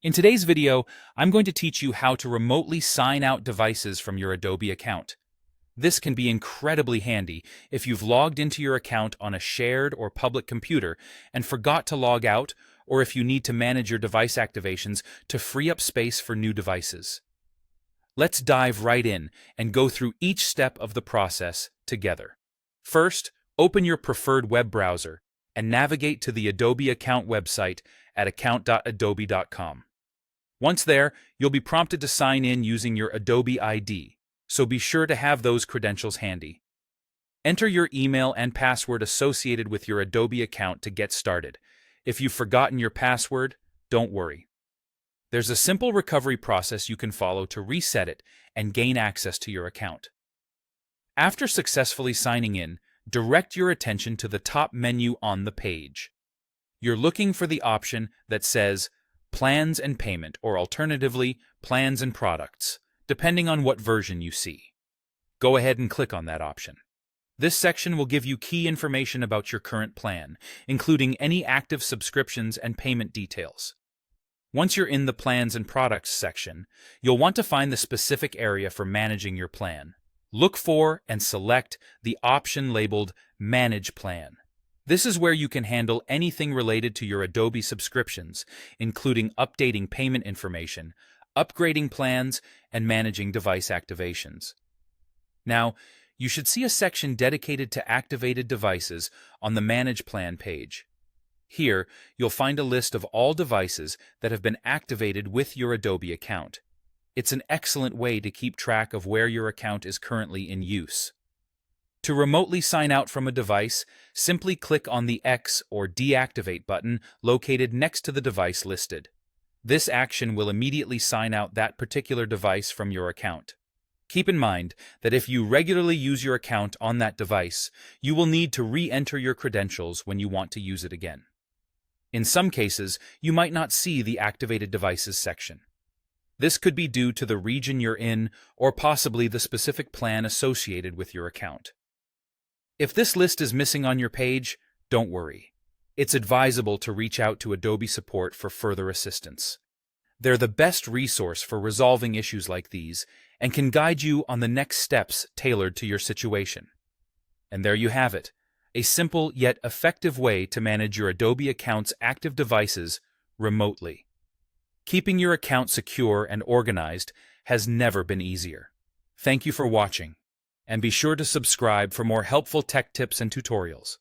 In today's video, I'm going to teach you how to remotely sign out devices from your Adobe account. This can be incredibly handy if you've logged into your account on a shared or public computer and forgot to log out, or if you need to manage your device activations to free up space for new devices. Let's dive right in and go through each step of the process together. First, open your preferred web browser and navigate to the Adobe account website at account.adobe.com. Once there, you'll be prompted to sign in using your Adobe ID, so be sure to have those credentials handy. Enter your email and password associated with your Adobe account to get started. If you've forgotten your password, don't worry. There's a simple recovery process you can follow to reset it and gain access to your account. After successfully signing in, direct your attention to the top menu on the page. You're looking for the option that says Plans and Payment, or alternatively, Plans and Products, depending on what version you see. Go ahead and click on that option. This section will give you key information about your current plan, including any active subscriptions and payment details. Once you're in the Plans and Products section, you'll want to find the specific area for managing your plan. Look for and select the option labeled Manage Plan. This is where you can handle anything related to your Adobe subscriptions, including updating payment information, upgrading plans, and managing device activations. Now, you should see a section dedicated to activated devices on the Manage Plan page. Here, you'll find a list of all devices that have been activated with your Adobe account. It's an excellent way to keep track of where your account is currently in use. To remotely sign out from a device, simply click on the X or Deactivate button located next to the device listed. This action will immediately sign out that particular device from your account. Keep in mind that if you regularly use your account on that device, you will need to re-enter your credentials when you want to use it again. In some cases, you might not see the Activated Devices section. This could be due to the region you're in or possibly the specific plan associated with your account. If this list is missing on your page, don't worry. It's advisable to reach out to Adobe support for further assistance. They're the best resource for resolving issues like these and can guide you on the next steps tailored to your situation. And there you have it, a simple yet effective way to manage your Adobe account's active devices remotely. Keeping your account secure and organized has never been easier. Thank you for watching, and be sure to subscribe for more helpful tech tips and tutorials.